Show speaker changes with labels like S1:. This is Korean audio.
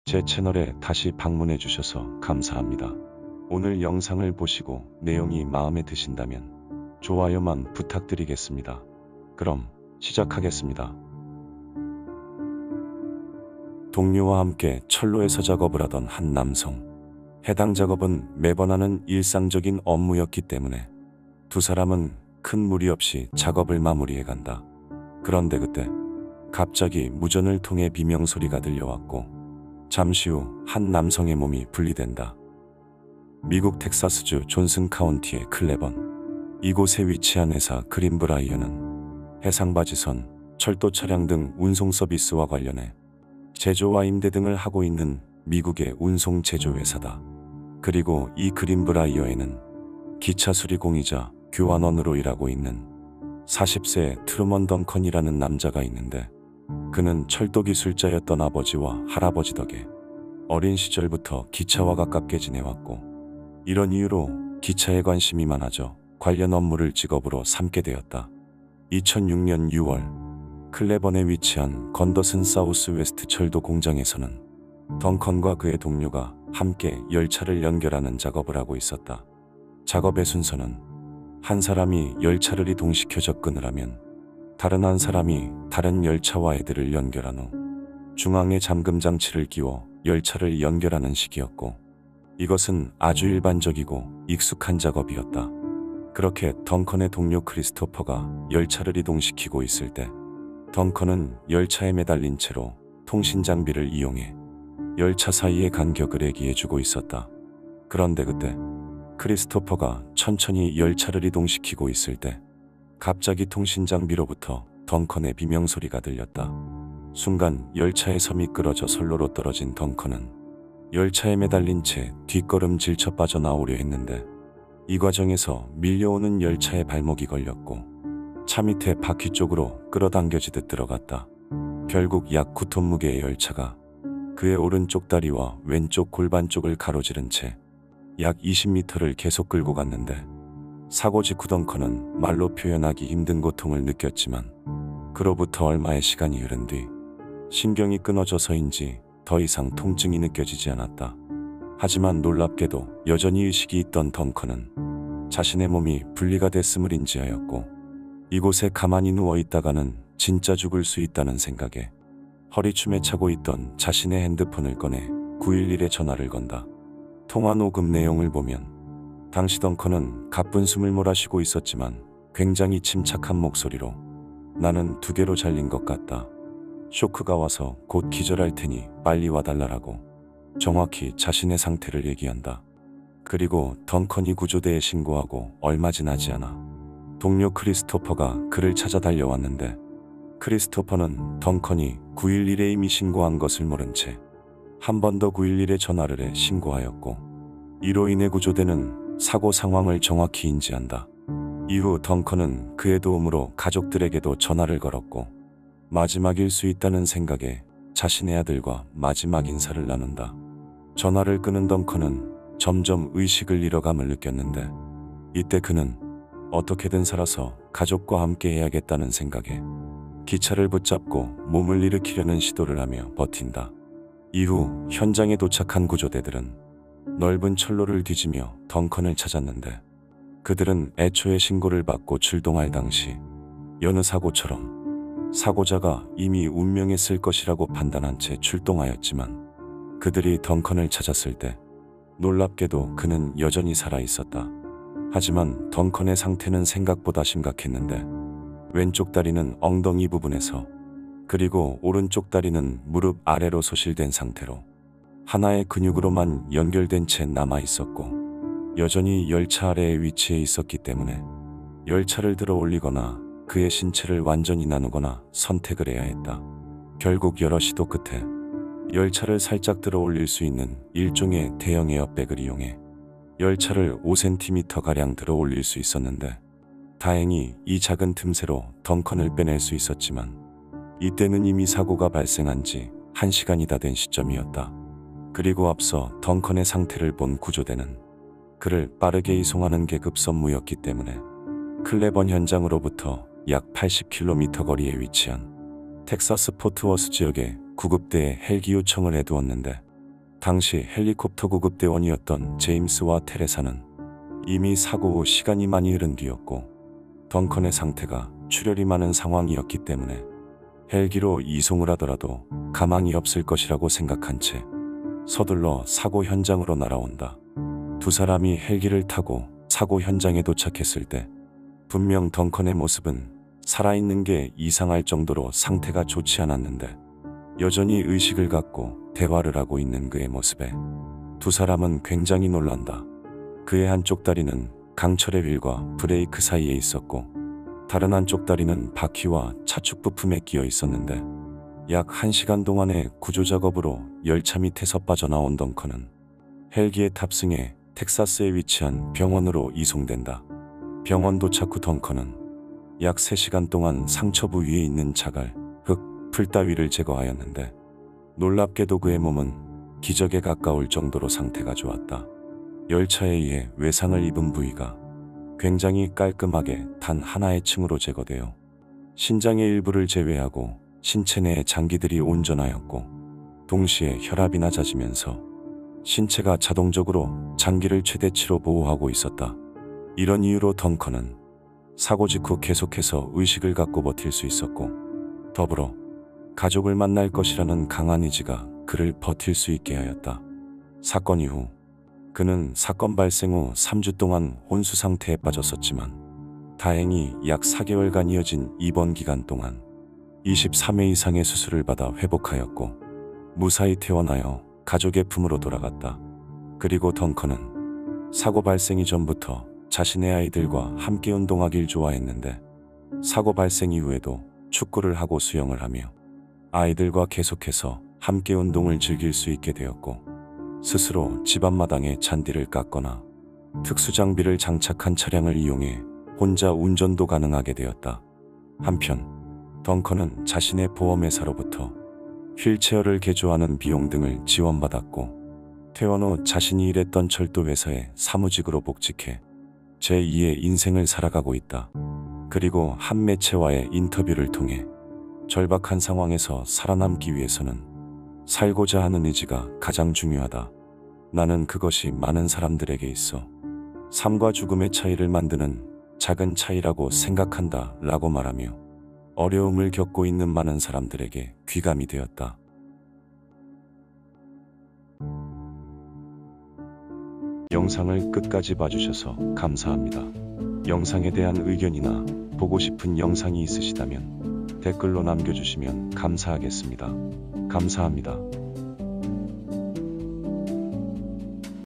S1: 제 채널에 다시 방문해 주셔서 감사합니다. 오늘 영상을 보시고 내용이 마음에 드신다면 좋아요만 부탁드리겠습니다. 그럼 시작하겠습니다. 동료와 함께 철로에서 작업을 하던 한 남성. 해당 작업은 매번 하는 일상적인 업무였기 때문에 두 사람은 큰 무리 없이 작업을 마무리해 간다. 그런데 그때 갑자기 무전을 통해 비명소리가 들려왔고 잠시 후 한 남성의 몸이 분리된다. 미국 텍사스주 존슨 카운티의 클레번. 이곳에 위치한 회사 그린브라이어는 해상바지선, 철도 차량 등 운송 서비스와 관련해 제조와 임대 등을 하고 있는 미국의 운송 제조 회사다. 그리고 이 그린브라이어에는 기차 수리공이자 교환원으로 일하고 있는 40세 트루먼 덩컨이라는 남자가 있는데 그는 철도 기술자였던 아버지와 할아버지 덕에 어린 시절부터 기차와 가깝게 지내왔고 이런 이유로 기차에 관심이 많아져 관련 업무를 직업으로 삼게 되었다. 2006년 6월 클레번에 위치한 건더슨 사우스 웨스트 철도 공장에서는 덩컨과 그의 동료가 함께 열차를 연결하는 작업을 하고 있었다. 작업의 순서는 한 사람이 열차를 이동시켜 접근을 하면 다른 한 사람이 다른 열차와 애들을 연결한 후 중앙에 잠금 장치를 끼워 열차를 연결하는 식이었고 이것은 아주 일반적이고 익숙한 작업이었다. 그렇게 덩컨의 동료 크리스토퍼가 열차를 이동시키고 있을 때 덩컨은 열차에 매달린 채로 통신 장비를 이용해 열차 사이의 간격을 얘기해주고 있었다. 그런데 그때 크리스토퍼가 천천히 열차를 이동시키고 있을 때 갑자기 통신 장비로부터 덩컨의 비명소리가 들렸다. 순간 열차에서 미끄러져 선로로 떨어진 덩컨은 열차에 매달린 채 뒷걸음질 빠져나오려 했는데 이 과정에서 밀려오는 열차에 발목이 걸렸고 차 밑에 바퀴 쪽으로 끌어당겨지듯 들어갔다. 결국 약 9톤 무게의 열차가 그의 오른쪽 다리와 왼쪽 골반 쪽을 가로지른 채 약 20m를 계속 끌고 갔는데 사고 직후 덩컨은 말로 표현하기 힘든 고통을 느꼈지만 그로부터 얼마의 시간이 흐른 뒤 신경이 끊어져서인지 더 이상 통증이 느껴지지 않았다. 하지만 놀랍게도 여전히 의식이 있던 덩컨은 자신의 몸이 분리가 됐음을 인지하였고 이곳에 가만히 누워있다가는 진짜 죽을 수 있다는 생각에 허리춤에 차고 있던 자신의 핸드폰을 꺼내 911에 전화를 건다. 통화 녹음 내용을 보면 당시 덩컨은 가쁜 숨을 몰아쉬고 있었지만 굉장히 침착한 목소리로 나는 2개로 잘린 것 같다. 쇼크가 와서 곧 기절할 테니 빨리 와달라라고 정확히 자신의 상태를 얘기한다. 그리고 덩컨이 구조대에 신고하고 얼마 지나지 않아 동료 크리스토퍼가 그를 찾아 달려왔는데 크리스토퍼는 덩컨이 911에 이미 신고한 것을 모른 채 한 번 더 911에 전화를 해 신고하였고 이로 인해 구조대는 사고 상황을 정확히 인지한다. 이후 덩컨은 그의 도움으로 가족들에게도 전화를 걸었고 마지막일 수 있다는 생각에 자신의 아들과 마지막 인사를 나눈다. 전화를 끊은 덩컨은 점점 의식을 잃어감을 느꼈는데 이때 그는 어떻게든 살아서 가족과 함께 해야겠다는 생각에 기차를 붙잡고 몸을 일으키려는 시도를 하며 버틴다. 이후 현장에 도착한 구조대들은 넓은 철로를 뒤지며 덩컨을 찾았는데 그들은 애초에 신고를 받고 출동할 당시 여느 사고처럼 사고자가 이미 운명했을 것이라고 판단한 채 출동하였지만 그들이 덩컨을 찾았을 때 놀랍게도 그는 여전히 살아있었다. 하지만 덩컨의 상태는 생각보다 심각했는데 왼쪽 다리는 엉덩이 부분에서 그리고 오른쪽 다리는 무릎 아래로 소실된 상태로 하나의 근육으로만 연결된 채 남아있었고 여전히 열차 아래에 위치해 있었기 때문에 열차를 들어 올리거나 그의 신체를 완전히 나누거나 선택을 해야 했다. 결국 여러 시도 끝에 열차를 살짝 들어 올릴 수 있는 일종의 대형 에어백을 이용해 열차를 5cm가량 들어 올릴 수 있었는데 다행히 이 작은 틈새로 덩컨을 빼낼 수 있었지만 이때는 이미 사고가 발생한 지 1시간이 다 된 시점이었다. 그리고 앞서 덩컨의 상태를 본 구조대는 그를 빠르게 이송하는 게 급선무였기 때문에 클레번 현장으로부터 약 80km 거리에 위치한 텍사스 포트워스 지역에 구급대에 헬기 요청을 해두었는데 당시 헬리콥터 구급대원이었던 제임스와 테레사는 이미 사고 후 시간이 많이 흐른 뒤였고 덩컨의 상태가 출혈이 많은 상황이었기 때문에 헬기로 이송을 하더라도 가망이 없을 것이라고 생각한 채 서둘러 사고 현장으로 날아온다. 두 사람이 헬기를 타고 사고 현장에 도착했을 때 분명 덩컨의 모습은 살아있는 게 이상할 정도로 상태가 좋지 않았는데 여전히 의식을 갖고 대화를 하고 있는 그의 모습에 두 사람은 굉장히 놀란다. 그의 한쪽 다리는 강철의 휠과 브레이크 사이에 있었고 다른 한쪽 다리는 바퀴와 차축 부품에 끼어 있었는데 약 1시간 동안의 구조작업으로 열차 밑에서 빠져나온 덩컨은 헬기에 탑승해 텍사스에 위치한 병원으로 이송된다. 병원 도착 후 덩컨은 약 3시간 동안 상처 부위에 있는 자갈, 흙, 풀 따위를 제거하였는데 놀랍게도 그의 몸은 기적에 가까울 정도로 상태가 좋았다. 열차에 의해 외상을 입은 부위가 굉장히 깔끔하게 단 하나의 층으로 제거되어 신장의 일부를 제외하고 신체 내의 장기들이 온전하였고 동시에 혈압이 낮아지면서 신체가 자동적으로 장기를 최대치로 보호하고 있었다. 이런 이유로 덩컨은 사고 직후 계속해서 의식을 갖고 버틸 수 있었고 더불어 가족을 만날 것이라는 강한 의지가 그를 버틸 수 있게 하였다. 사건 이후 그는 사건 발생 후 3주 동안 혼수 상태에 빠졌었지만 다행히 약 4개월간 이어진 입원 기간 동안 23회 이상의 수술을 받아 회복하였고 무사히 퇴원하여 가족의 품으로 돌아갔다. 그리고 덩컨은 사고 발생 이전부터 자신의 아이들과 함께 운동하길 좋아했는데 사고 발생 이후에도 축구를 하고 수영을 하며 아이들과 계속해서 함께 운동을 즐길 수 있게 되었고 스스로 집 앞마당에 잔디를 깎거나 특수 장비를 장착한 차량을 이용해 혼자 운전도 가능하게 되었다. 한편 덩컨은 자신의 보험회사로부터 휠체어를 개조하는 비용 등을 지원받았고 퇴원 후 자신이 일했던 철도회사에 사무직으로 복직해 제2의 인생을 살아가고 있다. 그리고 한 매체와의 인터뷰를 통해 절박한 상황에서 살아남기 위해서는 살고자 하는 의지가 가장 중요하다. 나는 그것이 많은 사람들에게 있어 삶과 죽음의 차이를 만드는 작은 차이라고 생각한다 라고 말하며 어려움을 겪고 있는 많은 사람들에게 귀감이 되었다. 영상을 끝까지 봐주셔서 감사합니다. 영상에 대한 의견이나 보고 싶은 영상이 있으시다면 댓글로 남겨주시면 감사하겠습니다. 감사합니다.